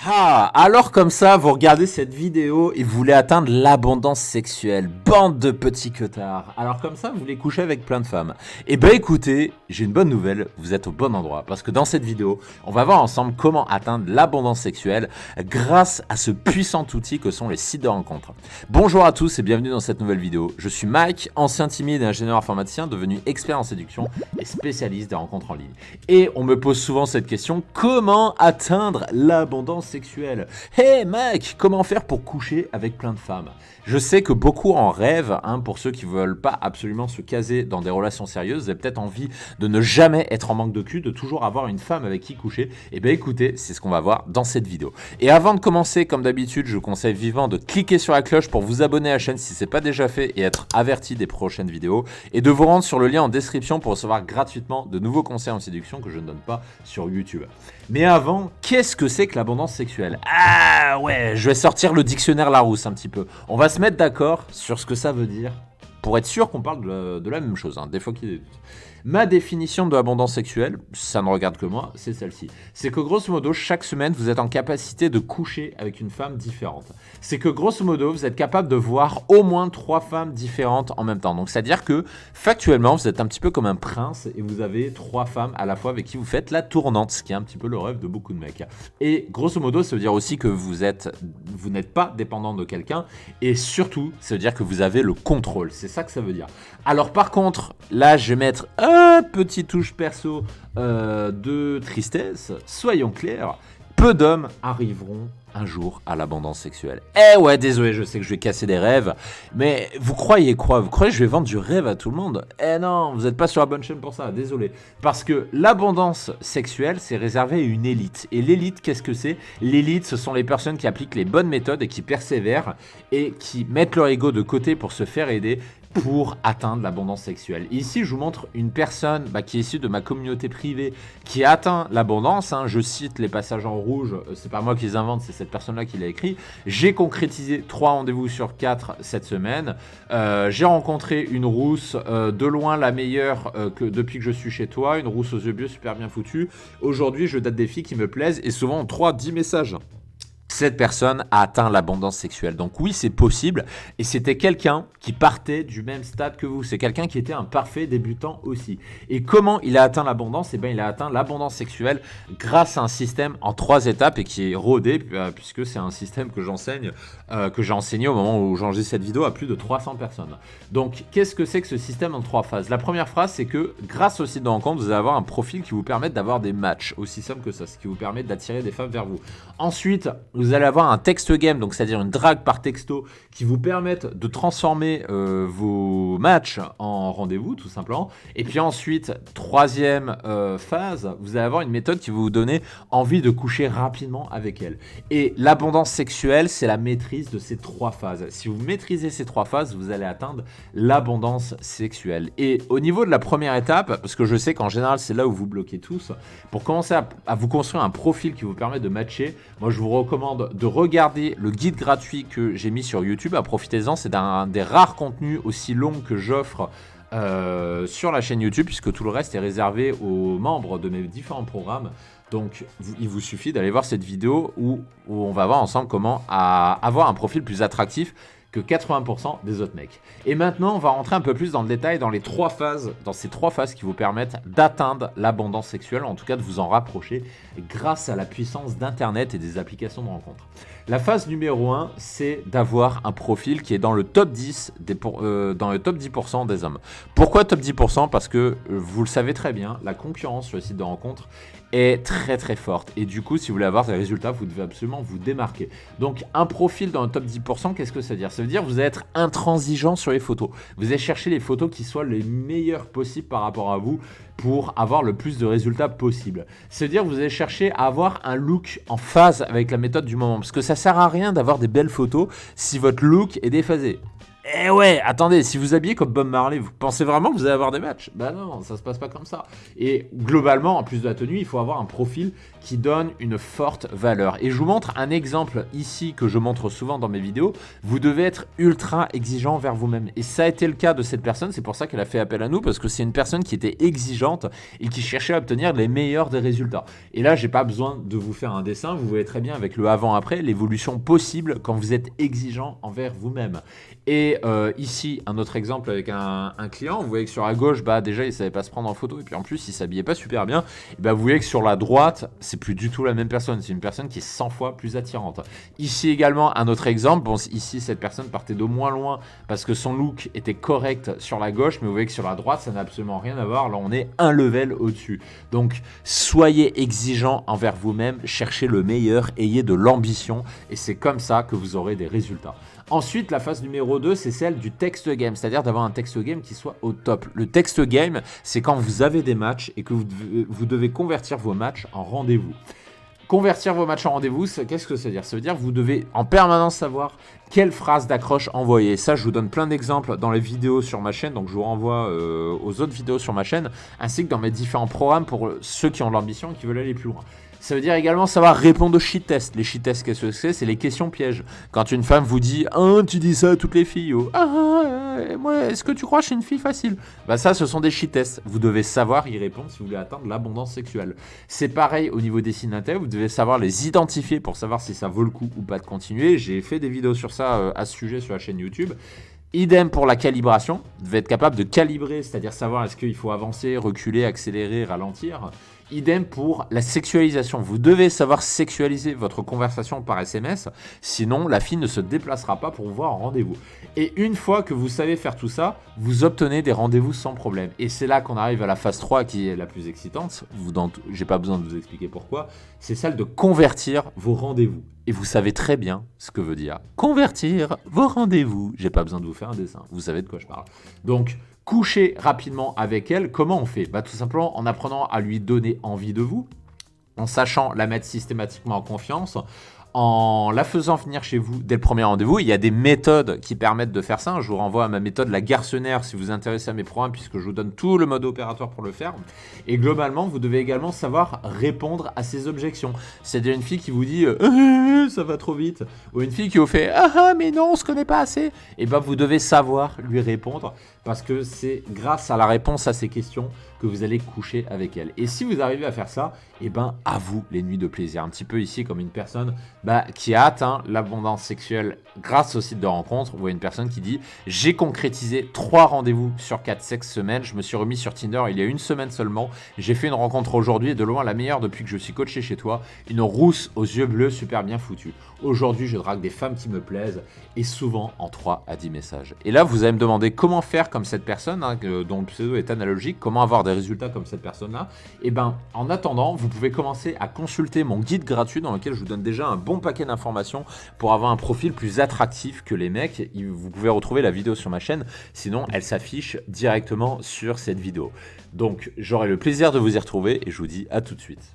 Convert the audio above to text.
Ah, alors comme ça, vous regardez cette vidéo et vous voulez atteindre l'abondance sexuelle. Bande de petits queutards. Alors comme ça, vous voulez coucher avec plein de femmes. Eh ben écoutez, j'ai une bonne nouvelle, vous êtes au bon endroit. Parce que dans cette vidéo, on va voir ensemble comment atteindre l'abondance sexuelle grâce à ce puissant outil que sont les sites de rencontres. Bonjour à tous et bienvenue dans cette nouvelle vidéo. Je suis Mike, ancien timide et ingénieur informaticien devenu expert en séduction et spécialiste des rencontres en ligne. Et on me pose souvent cette question, comment atteindre l'abondance sexuelle? Hey mec, comment faire pour coucher avec plein de femmes? Je sais que beaucoup en rêvent, pour ceux qui veulent pas absolument se caser dans des relations sérieuses, vous avez peut-être envie de ne jamais être en manque de cul, de toujours avoir une femme avec qui coucher. Et bien écoutez, c'est ce qu'on va voir dans cette vidéo. Et avant de commencer, comme d'habitude, je vous conseille vivement de cliquer sur la cloche pour vous abonner à la chaîne si c'est pas déjà fait et être averti des prochaines vidéos. Et de vous rendre sur le lien en description pour recevoir gratuitement de nouveaux conseils en séduction que je ne donne pas sur YouTube. Mais avant, qu'est-ce que c'est que l'abondance sexuelle? Ah ouais, je vais sortir le dictionnaire Larousse un petit peu. On va se mettre d'accord sur ce que ça veut dire pour être sûr qu'on parle de la même chose, des fois qu'il y a des doutes. Ma définition de l'abondance sexuelle, ça ne regarde que moi, c'est celle-ci. C'est que grosso modo, chaque semaine, vous êtes en capacité de coucher avec une femme différente. C'est que grosso modo, vous êtes capable de voir au moins 3 femmes différentes en même temps. Donc, c'est-à-dire que factuellement, vous êtes un petit peu comme un prince et vous avez 3 femmes à la fois avec qui vous faites la tournante, ce qui est un petit peu le rêve de beaucoup de mecs. Et grosso modo, ça veut dire aussi que vous n'êtes pas dépendant de quelqu'un et surtout, ça veut dire que vous avez le contrôle. C'est ça que ça veut dire. Alors par contre, là, je vais mettre petite touche perso de tristesse. Soyons clairs, peu d'hommes arriveront un jour à l'abondance sexuelle. Eh ouais, désolé, je sais que je vais casser des rêves, mais vous croyez quoi? Vous croyez que je vais vendre du rêve à tout le monde? Eh non, vous n'êtes pas sur la bonne chaîne pour ça, désolé. Parce que l'abondance sexuelle, c'est réservé à une élite. Et l'élite, qu'est-ce que c'est? L'élite, ce sont les personnes qui appliquent les bonnes méthodes et qui persévèrent et qui mettent leur ego de côté pour se faire aider pour atteindre l'abondance sexuelle. Ici, je vous montre une personne qui est issue de ma communauté privée qui a atteint l'abondance. Je cite les passages en rouge, c'est pas moi qui les invente, c'est cette personne-là qui l'a écrit. J'ai concrétisé 3 rendez-vous sur 4 cette semaine. J'ai rencontré une rousse, de loin la meilleure que depuis que je suis chez toi, une rousse aux yeux bleus super bien foutue. Aujourd'hui, je date des filles qui me plaisent et souvent 3-10 messages. Cette personne a atteint l'abondance sexuelle. Donc oui, c'est possible. Et c'était quelqu'un qui partait du même stade que vous. C'est quelqu'un qui était un parfait débutant aussi. Et comment il a atteint l'abondance? Eh bien, il a atteint l'abondance sexuelle grâce à un système en 3 étapes et qui est rodé, puisque c'est un système que j'enseigne, que j'ai enseigné au moment où j'enregistre cette vidéo à plus de 300 personnes. Donc, qu'est-ce que c'est que ce système en 3 phases? La première phrase, c'est que grâce au site de rencontre, vous allez avoir un profil qui vous permet d'avoir des matchs. Aussi simple que ça, ce qui vous permet d'attirer des femmes vers vous. Ensuite, vous allez avoir un text game, donc c'est-à-dire une drague par texto, qui vous permettent de transformer vos matchs en rendez-vous, tout simplement. Et puis ensuite, troisième phase, vous allez avoir une méthode qui va vous donner envie de coucher rapidement avec elle. Et l'abondance sexuelle, c'est la maîtrise de ces 3 phases. Si vous maîtrisez ces 3 phases, vous allez atteindre l'abondance sexuelle. Et au niveau de la première étape, parce que je sais qu'en général, c'est là où vous bloquez tous, pour commencer à vous construire un profil qui vous permet de matcher, moi je vous recommande de regarder le guide gratuit que j'ai mis sur YouTube. Profitez-en, c'est un des rares contenus aussi longs que j'offre sur la chaîne YouTube, puisque tout le reste est réservé aux membres de mes différents programmes. Donc il vous suffit d'aller voir cette vidéo où on va voir ensemble comment avoir un profil plus attractif que 80% des autres mecs. Et maintenant, on va rentrer un peu plus dans le détail dans ces 3 phases qui vous permettent d'atteindre l'abondance sexuelle, en tout cas de vous en rapprocher grâce à la puissance d'Internet et des applications de rencontres. La phase numéro 1, c'est d'avoir un profil qui est dans le top 10 dans le top 10% des hommes. Pourquoi top 10%? Parce que vous le savez très bien, la concurrence sur le site de rencontre est très très forte. Et du coup, si vous voulez avoir des résultats, vous devez absolument vous démarquer. Donc, un profil dans le top 10%, qu'est-ce que ça veut dire? Ça veut dire que vous allez être intransigeant sur les photos. Vous allez chercher les photos qui soient les meilleures possibles par rapport à vous pour avoir le plus de résultats possible. Ça veut dire que vous allez chercher à avoir un look en phase avec la méthode du moment. Parce que ça sert à rien d'avoir des belles photos si votre look est déphasé. Eh ouais, attendez, si vous habillez comme Bob Marley, vous pensez vraiment que vous allez avoir des matchs? Bah non, ça se passe pas comme ça. Et globalement, en plus de la tenue, il faut avoir un profil qui donne une forte valeur. Et je vous montre un exemple ici que je montre souvent dans mes vidéos. Vous devez être ultra exigeant envers vous-même. Et ça a été le cas de cette personne, c'est pour ça qu'elle a fait appel à nous, parce que c'est une personne qui était exigeante et qui cherchait à obtenir les meilleurs des résultats. Et là, j'ai pas besoin de vous faire un dessin, vous voyez très bien avec le avant-après, l'évolution possible quand vous êtes exigeant envers vous-même. Et ici, un autre exemple avec un client, vous voyez que sur la gauche, bah déjà, il savait pas se prendre en photo, et puis en plus, il s'habillait pas super bien. Et bah, vous voyez que sur la droite, c'est plus du tout la même personne, c'est une personne qui est 100 fois plus attirante. Ici également, un autre exemple, bon, ici, cette personne partait de moins loin parce que son look était correct sur la gauche, mais vous voyez que sur la droite, ça n'a absolument rien à voir, là, on est un level au-dessus. Donc, soyez exigeant envers vous-même, cherchez le meilleur, ayez de l'ambition, et c'est comme ça que vous aurez des résultats. Ensuite, la phase numéro 2, c'est celle du text game, c'est-à-dire d'avoir un text game qui soit au top. Le text game, c'est quand vous avez des matchs et que vous devez convertir vos matchs en rendez-vous. Convertir vos matchs en rendez-vous, qu'est-ce que ça veut dire? Ça veut dire que vous devez en permanence savoir quelle phrase d'accroche envoyer. Ça, je vous donne plein d'exemples dans les vidéos sur ma chaîne, donc je vous renvoie aux autres vidéos sur ma chaîne, ainsi que dans mes différents programmes pour ceux qui ont l'ambition et qui veulent aller plus loin. Ça veut dire également savoir répondre aux shit tests. Les shit tests, qu'est-ce que c'est? C'est les questions pièges. Quand une femme vous dit « Ah, tu dis ça à toutes les filles » ou « Ah, moi, est-ce que tu crois que je suis une fille facile ?» Bah ça, ce sont des shit tests. Vous devez savoir y répondre si vous voulez atteindre l'abondance sexuelle. C'est pareil au niveau des signes d'intérêt. Vous devez savoir les identifier pour savoir si ça vaut le coup ou pas de continuer. J'ai fait des vidéos sur ça à ce sujet sur la chaîne YouTube. Idem pour la calibration. Vous devez être capable de calibrer, c'est-à-dire savoir est-ce qu'il faut avancer, reculer, accélérer, ralentir. Idem pour la sexualisation. Vous devez savoir sexualiser votre conversation par SMS, sinon la fille ne se déplacera pas pour vous voir en rendez-vous. Et une fois que vous savez faire tout ça, vous obtenez des rendez-vous sans problème. Et c'est là qu'on arrive à la phase 3 qui est la plus excitante. J'ai pas besoin de vous expliquer pourquoi. C'est celle de convertir vos rendez-vous. Et vous savez très bien ce que veut dire convertir vos rendez-vous. J'ai pas besoin de vous faire un dessin. Vous savez de quoi je parle. Donc, coucher rapidement avec elle, comment on fait? Bah, tout simplement en apprenant à lui donner envie de vous, en sachant la mettre systématiquement en confiance, en la faisant venir chez vous dès le premier rendez-vous. Il y a des méthodes qui permettent de faire ça. Je vous renvoie à ma méthode La Garçonnière si vous vous intéressez à mes programmes, puisque je vous donne tout le mode opératoire pour le faire. Et globalement, vous devez également savoir répondre à ses objections. C'est-à-dire une fille qui vous dit ça va trop vite, ou une fille qui vous fait mais non, on se connaît pas assez. Et ben vous devez savoir lui répondre, parce que c'est grâce à la réponse à ces questions que vous allez coucher avec elle. Et si vous arrivez à faire ça, et ben à vous les nuits de plaisir. Un petit peu ici comme une personne qui a atteint l'abondance sexuelle grâce au site de rencontre. Vous voyez une personne qui dit « J'ai concrétisé 3 rendez-vous sur 4 semaines. Je me suis remis sur Tinder il y a 1 semaine seulement. J'ai fait une rencontre aujourd'hui et de loin la meilleure depuis que je suis coaché chez toi. Une rousse aux yeux bleus super bien foutue. Aujourd'hui, je drague des femmes qui me plaisent et souvent en 3 à 10 messages. » Et là, vous allez me demander comment faire comme cette personne, dont le pseudo est analogique, comment avoir des résultats comme cette personne-là. Et ben, en attendant, vous pouvez commencer à consulter mon guide gratuit dans lequel je vous donne déjà un bon paquet d'informations pour avoir un profil plus attractif que les mecs. Vous pouvez retrouver la vidéo sur ma chaîne, sinon elle s'affiche directement sur cette vidéo. Donc, j'aurai le plaisir de vous y retrouver et je vous dis à tout de suite.